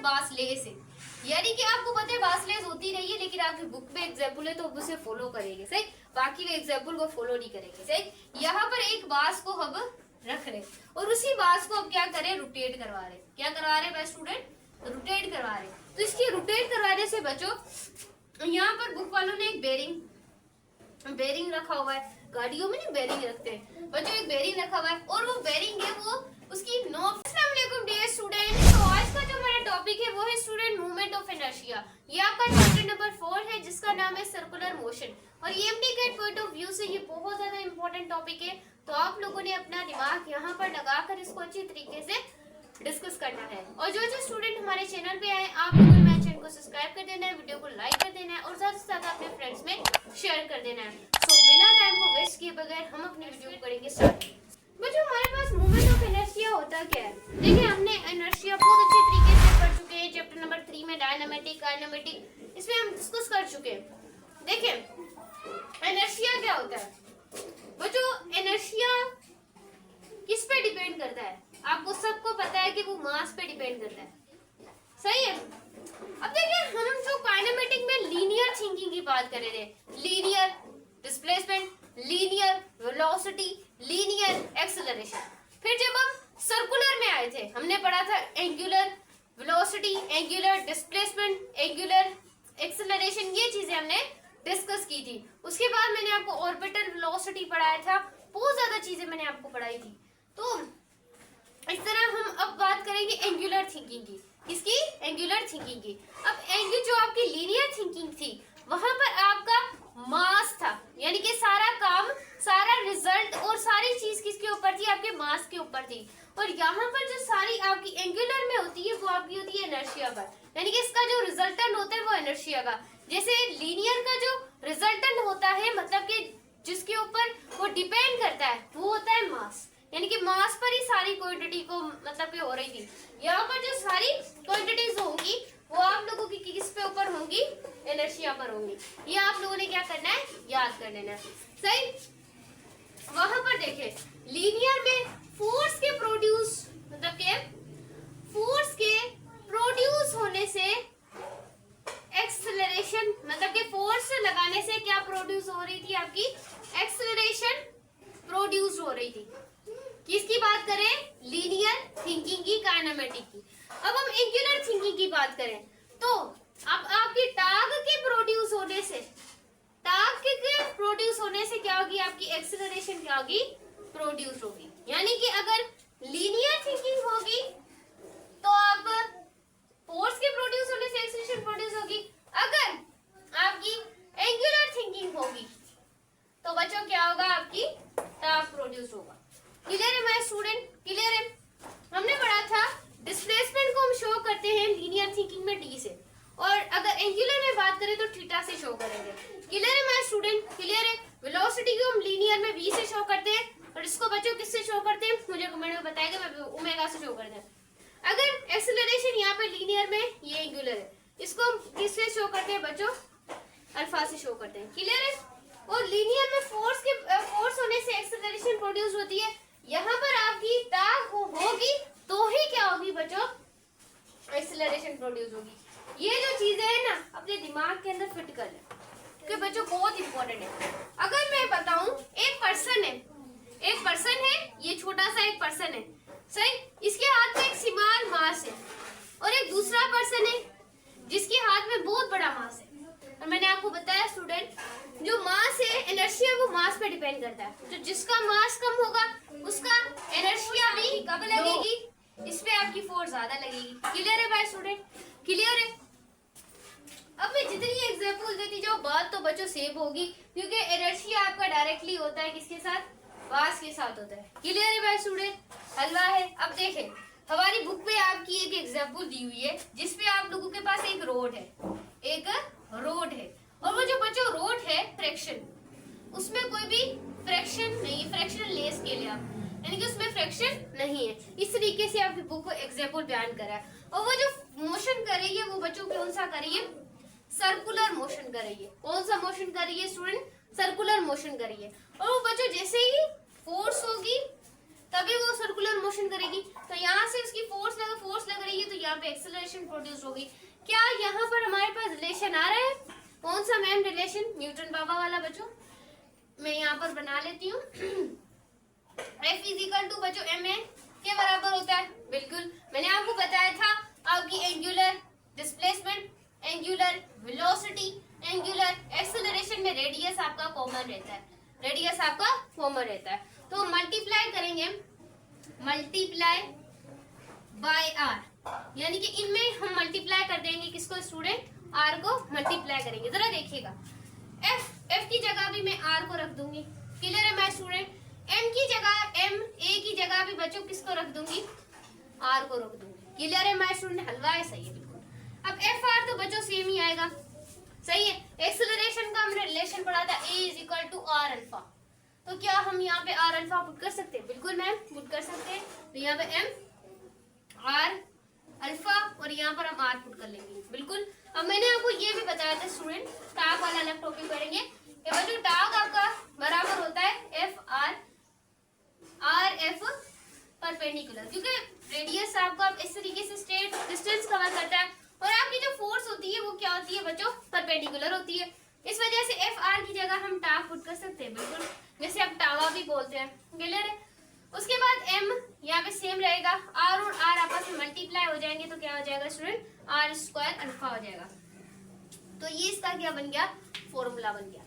बासलेस है, यानी कि आपको पता है बासलेस होती नहीं है, लेकिन आपकी बुक में एग्जाम्पल है तो उसे फॉलो करेंगे, सही। बाकी के एग्जाम्पल को फॉलो नहीं करेंगे, सही। यहाँ पर एक बास को हम रख रहे और उसी बास को अब क्या करें, रोटेट करवा रहे। क्या करवा रहे हैं स्टूडेंट, रोटेट करवा रहे। तो इसकी रोटेट करवाने से बच्चों यहाँ पर बुक वालों ने एक बेरिंग रखा हुआ है, गाड़ियों में नहीं बेरिंग रखते हैं बच्चों, एक बेरिंग रखा हुआ है और वो बेरिंग है वो उसकी नॉब। अस्सलाम वालेकुम डियर स्टूडेंट, तो आज का जो हमारा टॉपिक है वो है स्टूडेंट मूवमेंट ऑफ इनर्शिया। ये आपका चैप्टर नंबर 4 है जिसका नाम है सर्कुलर मोशन, और ईएमटी के पॉइंट ऑफ व्यू से ये बहुत ज्यादा इंपॉर्टेंट टॉपिक है। तो आप लोगों ने अपना दिमाग यहाँ पर लगाकर इसको अच्छी तरीके से डिस्कस करना है। और जो स्टूडेंट हमारे चैनल पे आए, आप लोगों ने मेरे चैनल को सब्सक्राइब कर देना है, वीडियो को लाइक कर देना है और साथ ही साथ अपने फ्रेंड्स में शेयर कर देना है। तो बिना टाइम को वेस्ट किए बगैर हम अपनी वीडियो को करेंगे स्टार्ट। बच्चों हमारे पास मूवमेंट ऑफ इनर्शिया होता क्या है, देखिए हमने इनर्शिया बहुत अच्छे तरीके से पढ़ चुके हैं चैप्टर नंबर 3 में, डायनामेटिक काइनेमेटिक, इसमें हम डिस्कस कर चुके हैं। देखिए इनर्शिया क्या होता है बच्चों, इनर्शिया किस पे डिपेंड करता है, आपको सबको पता है कि वो मास पे डिपेंड करता है, सही है। अब देखिए हम जो काइनेमेटिक में लीनियर थिंकिंग की बात कर रहे थे, linear displacement, linear velocity, linear acceleration. फिर जब हम सर्कुलर में आए थे हमने पढ़ा था angular velocity, angular displacement, angular acceleration, ये चीजें हमने डिस्कस की थी। उसके बाद मैंने आपको ऑर्बिटल वेलोसिटी पढ़ाया था, बहुत ज्यादा चीजें मैंने आपको पढ़ाई थी। तो इस तरह हम अब बात करेंगे एंगुलर थिंकिंग की, इसकी एंगुलर थिंकिंग की। अब जो आपकी लीनियर थिंकिंग थी वहां पर आपका मास था, यानी कि सारा काम, सारा रिजल्ट और सारी चीज किसके ऊपर थी, आपके मास के ऊपर थी। और यहाँ पर जो सारी आपकी एंगुलर में होती है वो आपकी होती है इनर्शिया पर, यानी कि इसका जो रिजल्टेंट होता है वो इनर्शिया का। जैसे लीनियर का जो रिजल्टेंट होता है, मतलब कि जिसके ऊपर वो डिपेंड करता है, वो होता है मास, यानी कि मास पर ही सारी क्वांटिटी को मतलब कि हो रही थी। यहाँ पर जो सारी क्वांटिटीज होंगी वो आप लोगों की किस पे ऊपर होंगी, इनर्शिया पर होंगी। ये आप लोगों ने क्या करना है, याद कर लेना है, सही। वहां पर देखे लीनियर में फोर्स के प्रोड्यूस, मतलब के फोर्स के प्रोड्यूस होने से एक्सेलरेशन, मतलब के फोर्स लगाने से क्या प्रोड्यूस हो रही थी, आपकी एक्सेलरेशन प्रोड्यूस हो रही थी। किसकी बात करें, लीनियर थिंकिंग की, काइनेमेटिक की। अब हम एंगुलर थिंकिंग की बात करें तो अब आपकी टाग के प्रोड्यूस होने से, टाग के प्रोड्यूस होने से क्या होगी, आपकी एक्सेलरेशन क्या होगी, प्रोड्यूस होगी। यानी कि अगर लीनियर थिंकिंग होगी तो आप फोर्स के प्रोड्यूस होने से एक्सेलरेशन प्रोड्यूस होगी। अगर आपकी एंगुलर थिंकिंग होगी तो बच्चों क्या होगा, आपकी टाग प्रोड्यूस होगा। क्लियर है मेरे स्टूडेंट, क्लियर है। हमने पढ़ा था डिस्प्लेसमेंट को हम शो करते हैं लीनियर थिंकिंग में डी से, और अगर एंगुलर में बात करें तो थीटा से शो करेंगे। क्लियर है मेरे स्टूडेंट, क्लियर है। वेलोसिटी को हम लीनियर में वी से शो करते हैं, और इसको बच्चों किससे शो करते हैं, मुझे कमेंट में बताएगा, मैं ओमेगा से शो करते हैं। अगर एक्सेलरेशन यहाँ पे लीनियर में, ये एंगुलर है, इसको हम किससे शो करते हैं बच्चों, अल्फा से शो करते हैं। क्लियर है। और लीनियर में फोर्स होने से एक्सेलरेशन प्रोड्यूस होती है, यहाँ पर आपकी टाग होगी तो ही क्या होगी बच्चों, एक्सेलरेशन प्रोड्यूस होगी। ये जो चीजें है ना अपने दिमाग के अंदर फिट कर लें, क्योंकि बच्चों बहुत इंपॉर्टेंट है। अगर मैं बताऊं एक पर्सन है, ये छोटा सा एक पर्सन है, सही, इसके हाथ में एक समान मास है, और एक दूसरा पर्सन है जिसके हाथ में बहुत बड़ा मास है। और मैंने आपको बताया स्टूडेंट, जो मास है इनर्शिया वो मास पे डिपेंड करता है, तो जिसका मास कम होगा उसका इनर्शिया भी कम लगेगी, इस पे आपकी फोर्स ज्यादा लगेगी। क्लियर है भाई स्टूडेंट, क्लियर है। अब मैं जितनी एग्जांपल देती जाऊँ बात तो बच्चों सेम होगी, क्योंकि इनर्शिया आपका डायरेक्टली होता है किसके साथ, मास के साथ होता है। क्लियर है भाई स्टूडेंट, हलवा है। अब देखें हमारी बुक में आपकी एक एग्जांपल दी हुई है जिसपे आप लोगों के पास एक रोड है, और वो जो बच्चों रोड है फ्रैक्शन, उसमें कोई भी फ्रैक्शन नहीं, फ्रैक्शन लेस के लिए आप, यानी कि उसमें फ्रैक्शन नहीं है। इस तरीके से आपकी बुक को एग्जांपल बयान करा है। और वो जो मोशन कर रही है वो बच्चों कौन सा कर रही है, सर्कुलर मोशन कर रही है। कौन सा मोशन कर रही है स्टूडेंट, सर्कुलर मोशन कर रही है। और वो बच्चों जैसे ही फोर्स होगी तभी वो सर्कुलर मोशन करेगी। तो यहाँ से उसकी फोर्स लग रही है, तो यहाँ पे एक्सेलरेशन प्रोड्यूस होगी। क्या यहाँ पर हमारे पास रिलेशन आ रहा है? कौन सा मैम रिलेशन? न्यूटन बाबा वाला बच्चों। मैं यहाँ पर बना लेती हूँ। F इजिकल टू बच्चों ma के बराबर होता है। बिल्कुल मैंने आपको बताया था, आपकी angular displacement, angular velocity, angular acceleration में रेडियस आपका कॉमन रहता है, रेडियस आपका कॉमन रहता है। तो मल्टीप्लाई करेंगे, मल्टीप्लाई बाय आर, यानी कि इनमें हम मल्टीप्लाई कर देंगे किसको स्टूडेंट? आर को मल्टीप्लाई करेंगे। जरा देखिएगा, एफ की जगह भी मैं आर को रख दूंगी। क्लियर है मैं स्टूडेंट? एम की जगह, एम ए की जगह भी बच्चों किसको रख दूंगी? आर को रख दूंगी। क्लियर है मैं स्टूडेंट? हलवा है, सही है बिल्कुल। अब एफ आर तो बच्चों सेम ही आएगा, सही है। एक्सेलरेशन का हमने रिलेशन पढ़ा था, A is equal to R alpha. तो क्या हम यहाँ पे आर अल्फा पुट कर सकते हैं? बिल्कुल मैम पुट कर सकते हैं। तो यहाँ पे एम आर अल्फा और यहाँ पर हम आर पुट कर लेंगे, बिल्कुल। अब मैंने आपको ये भी बताया था स्टूडेंट, टाग वाला अलग टॉपिक पढ़ेंगे कि बच्चों टाग आपका बराबर होता है F R, R F perpendicular, क्योंकि रेडियस आपका इस तरीके से स्ट्रेट डिस्टेंस कवर करता है और आपकी जो फोर्स होती है वो क्या होती है बच्चों? परपेंडिकुलर होती है। इस वजह से एफ आर की जगह हम टाग पुट कर सकते हैं, बिल्कुल, जैसे आप टावा भी बोलते हैं। क्लियर है? उसके बाद एम यहाँ पे सेम रहेगा, आर और आर आपस में मल्टीप्लाई हो जाएंगे, तो क्या हो जाएगा स्टूडेंट? आर स्क्वायर अल्फा हो जाएगा। तो ये इसका क्या बन गया? फॉर्मूला बन गया।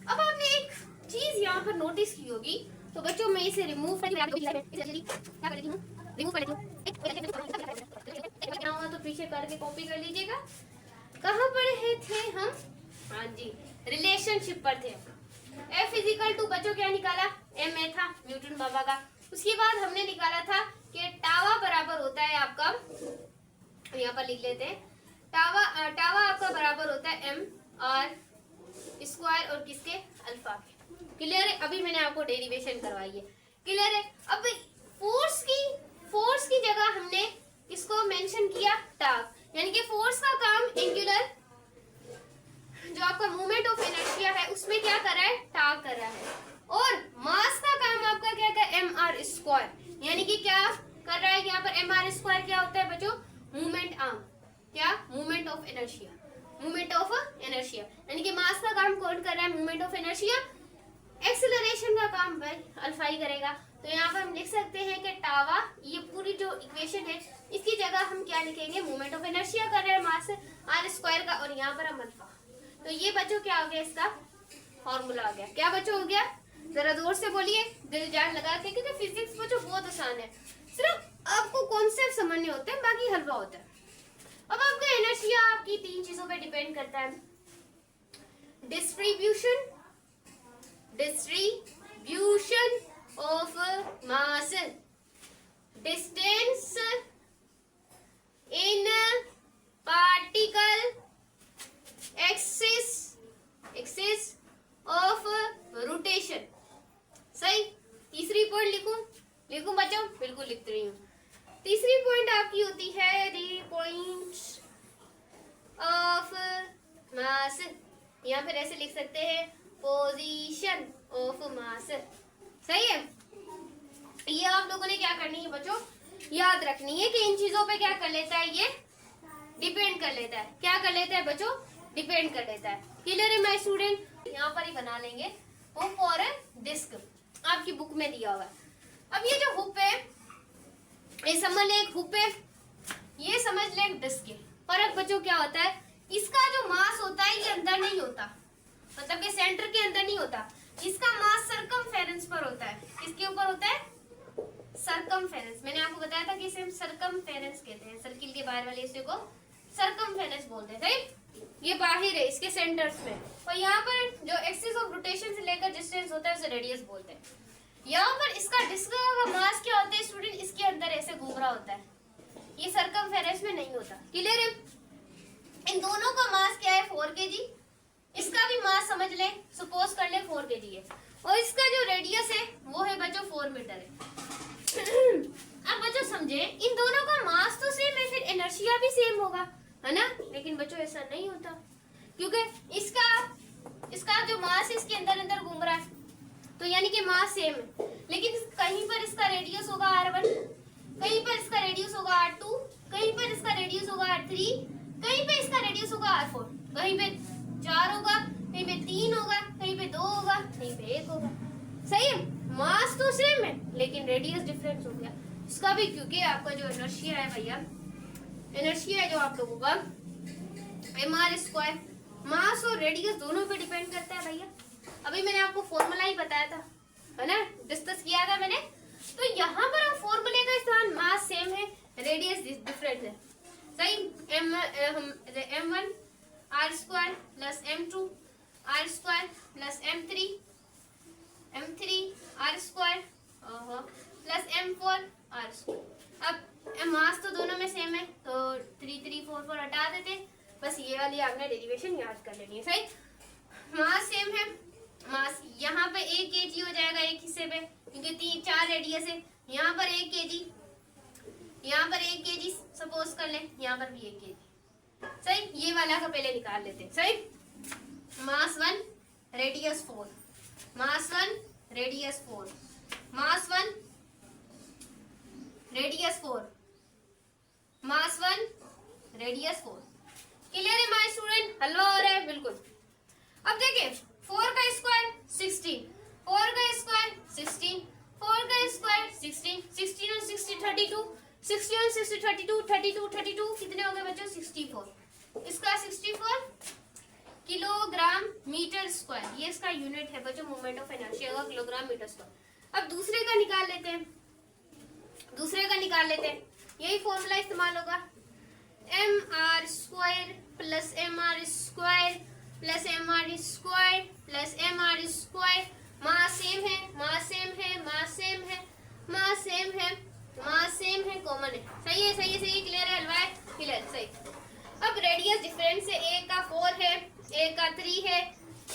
अब आपने एक चीज यहाँ पर नोटिस की होगी, तो बच्चों मैं इसे रिमूव कर लेती हूँ, रिमूव कर लेती हूँ तो पीछे करके कॉपी कर लीजिएगा। कहाँ पर थे हम? हाँ जी, रिलेशनशिप पर थे। F इजिकल टू बच्चों क्या निकाला? एम ए था न्यूटन बाबा का। उसके बाद हमने निकाला था कि टावा बराबर होता है आपका, यहाँ पर लिख लेते हैं, टावा आपका बराबर होता है एम आर स्क्वायर और किसके? अल्फा के। क्लियर है? अभी मैंने आपको डेरिवेशन करवाई है। क्लियर है? अब फोर्स की जगह हमने किसको मेंशन किया? टाग, यानी कि फोर्स का काम एंगुलर जो आपका मूवमेंट ऑफ इनर्शिया है उसमें क्या कर रहा है? टाग कर रहा है। और मास का काम आपका क्या है? एम आर स्क्वायर, यानी कि क्या कर रहा है यहाँ पर? एम आर स्क्वायर क्या होता है बच्चों? मूवमेंट आर्म, क्या? Movement of inertia, movement of inertia, यानी कि मास का काम कौन कर रहा है? Movement of inertia. एक्सेलरेशन का काम भाई अल्फा ही करेगा। तो यहाँ पर हम लिख सकते हैं कि टावा, ये पूरी जो इक्वेशन है इसकी जगह हम क्या लिखेंगे? मूवमेंट ऑफ इनर्शिया कर रहे हैं मास आर स्क्वायर का, और यहाँ पर हम अल्फा। तो ये बच्चों क्या हो गया? इसका फॉर्मूला आ गया। क्या बच्चों हो गया? जरा जोर से बोलिए, दिल जान लगा के, क्योंकि फिजिक्स बच्चों बहुत आसान है, सिर्फ आपको कॉन्सेप्ट समझने होते हैं, बाकी हलवा होता है। अब आपका इनर्शिया आपकी तीन चीजों पे डिपेंड करता है, distribution of mass, distance in particle, axis of rotation. सही? तीसरी पॉइंट लिखूं बच्चों? बिल्कुल लिख रही हूँ। तीसरी पॉइंट आपकी होती है द पॉइंट्स ऑफ मास, या फिर ऐसे लिख सकते हैं पोजीशन ऑफ मास। सही है? ये आप लोगों ने क्या करनी है बच्चों? याद रखनी है कि इन चीजों पे क्या कर लेता है? ये डिपेंड कर लेता है। क्या कर लेता है बच्चों? डिपेंड कर लेता है। क्लियर है माय स्टूडेंट? यहाँ पर ही बना लेंगे हुक और डिस्क, आपकी बुक में दिया हुआ है। अब ये जो हुक है, ये समझ ले एक हुक है, ये समझ ले एक डिस्क है। फर्क बच्चों क्या होता है? इसका जो मास होता है ये अंदर नहीं होता, मतलब कि सेंटर के अंदर नहीं होता। इसका मास सरकमफेरेंस पर होता है। किसके ऊपर होता है? सरकमफेरेंस। मैंने आपको बताया था कि इसे हम सरकमफेरेंस कहते हैं, सर्किल के बाहर वाले हिस्से को सरकमफेरेंस बोलते हैं। सही? ये बाहर है इसके सेंटर्स में, और यहाँ पर जो एक्सिस ऑफ रोटेशन से लेकर डिस्टेंस होता है उसे रेडियस बोलते हैं। यहाँ पर इसका डिस्क का मास क्या होता है स्टूडेंट? इसके अंदर ऐसे घूम रहा होता है, ये सरकमफेरेंस में नहीं होता। क्लियर है? इन दोनों का मास क्या है? 4 kg। इसका भी मास समझ ले, सपोज कर ले 4 kg है, और इसका जो रेडियस है वो है बच्चों 4 मीटर है। अब बच्चों समझे, इन दोनों का मास तो सेम है, फिर इनर्शिया भी सेम होगा, है ना? लेकिन बच्चों ऐसा नहीं होता, क्योंकि इसका जो मास इसके अंदर घूम रहा है, तो यानी कि मास सेम है, लेकिन कहीं पर इसका रेडियस होगा r1, कहीं पर इसका रेडियस होगा r2, कहीं पर इसका रेडियस होगा r3, कहीं पे इसका रेडियस होगा r4, कहीं पे 4 होगा, कहीं पे 3 होगा, कहीं पे 2 होगा, कहीं पे 1 होगा। सही है, मास तो सेम है लेकिन रेडियस डिफरेंस हो गया इसका भी, क्योंकि आपका जो इनर्शिया है भैया, इनर्शिया है जो आप लोगों का mr², मास और रेडियस दोनों पे डिपेंड करता है भैया। अभी मैंने आपको फॉर्मूला ही बताया था, है ना, डिस्कस किया था मैंने। तो यहाँ पर आप फॉर्मूले का इस्तेमाल, मास सेम है, रेडियस डिफरेंट है। सही, m1 r² plus m2 r² plus m3 r² plus m4 r²। अब मास तो दोनों में सेम है, तो 3 3 4 4 हटा देते, बस ये वाली आपने डेरिवेशन याद कर लेनी है। सही, मास सेम है, मास यहाँ पे 1 kg हो जाएगा एक हिस्से पे, क्योंकि 4 रेडियस है। यहाँ पर 1 kg, यहाँ पर 1 kg सपोज कर ले, यहाँ पर भी 1 kg। सही, ये वाला का पहले निकाल लेते हैं। सही, मास 1 रेडियस 4, मास 1 रेडियस 4, मास 1 रेडियस 4, मास 1 रेडियस 4। क्लियर है माय स्टूडेंट? हलवा हो रहा है बिल्कुल। अब देखिए 4 का स्क्वायर 16, 4 का स्क्वायर 16, 4 का स्क्वायर 16, 16 और 60 32, 60 और 60 32, 32 32 कितने हो गए बच्चों? 64। इसका 64 किलोग्राम मीटर स्क्वायर, ये इसका यूनिट है बच्चों, मोमेंट ऑफ इनर्शिया का किलोग्राम मीटर स्क्वायर। अब दूसरे का निकाल लेते हैं, दूसरे का निकाल लेते हैं, यही फॉर्मूला इस्तेमाल होगा, mr² plus mr² plus mr² plus mr²। Mass same है, मास सेम है, मास सेम है, मास सेम है, मास सेम है, कॉमन है। सही है, सही है, सही, क्लियर है हलवा? क्लियर, सही। अब रेडियस डिफरेंस है, एक का 4 है, एक का 3 है,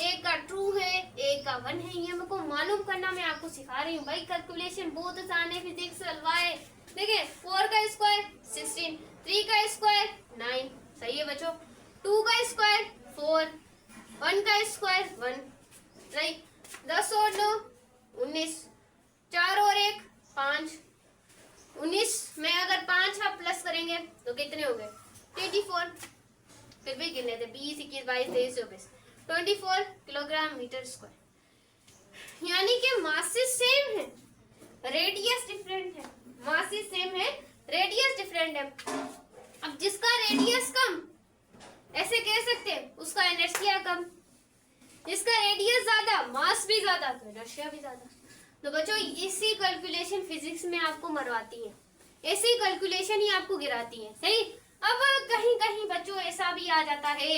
एक का 2 है, एक का 1 है। ये मेरे को मालूम करना मैं आपको सिखा रही हूँ भाई, कैलकुलेशन बहुत आसान है, फिजिक्स हलवा है। देखिए 4 का स्क्वायर 16, 3 का स्क्वायर 9, सही है बच्चों, 2 का स्क्वायर 4, 1 का स्क्वायर 1, राइट। 10 और 9 19, 4 और 1 5, 19 में अगर 5 आप प्लस करेंगे तो कितने हो गए? 24। फिर भी गिन लेते, 20 21 22 23 24, 24 किलोग्राम मीटर स्क्वायर। यानी कि मासेस सेम है, रेडियस डिफरेंट है, मासेस सेम है, रेडियस डिफरेंट है। अब जिसका रेडियस कम, ऐसे कह सकते हैं उसका इनर्शिया कम, जिसका रेडियस ज्यादा, मास भी ज्यादा, तो इनर्शिया भी ज्यादा। तो बच्चों इसी कैलकुलेशन फिजिक्स में आपको मरवाती है, ऐसी कैलकुलेशन ही आपको गिराती है। सही। अब कहीं कहीं बच्चों ऐसा भी आ जाता है,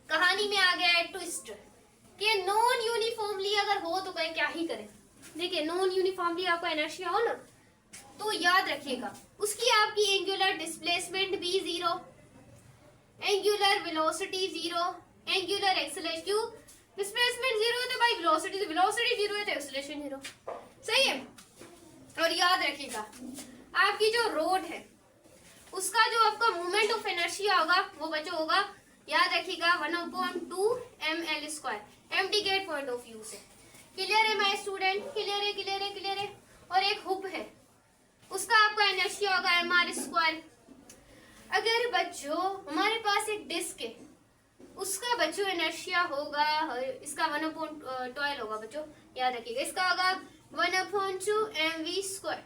कहानी में आ गया है ट्विस्ट, कि नॉन यूनिफॉर्मली अगर हो तो भाई क्या ही करें। देखिए नॉन यूनिफॉर्मली आपको इनर्शिया हो ना, तो याद रखिएगा उसकी आपकी एंगुलर डिस्प्लेसमेंट भी 0, एंगुलर वेलोसिटी 0, एंगुलर एक्सेलरेशन, क्यों डिस्प्लेसमेंट 0 है तो भाई वेलोसिटी 0 है तो एक्सेलरेशन 0। सही है। और याद रखिएगा आपकी जो रोड है उसका जो आपका मोमेंट ऑफ इनर्शिया होगा वो बच्चों होगा, याद रखिएगा 1/2 ml², MD point of view से। क्लियर है माय स्टूडेंट? क्लियर है, क्लियर है, क्लियर है। और एक हुक है, उसका आपका इनर्शिया होगा mr²। अगर बच्चों हमारे पास एक डिस्क है, उसका बच्चों इनर्शिया होगा, इसका 1/12 होगा बच्चों, याद रखिएगा, इसका होगा 1/2 mv²।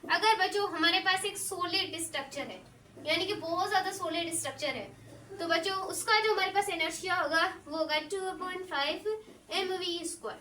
अगर बच्चों हमारे पास एक सॉलिड स्ट्रक्चर है, यानी कि बहुत ज्यादा सॉलिड स्ट्रक्चर है, तो बच्चों उसका जो हमारे पास इनर्शिया होगा वो होगा 2.5 mv²।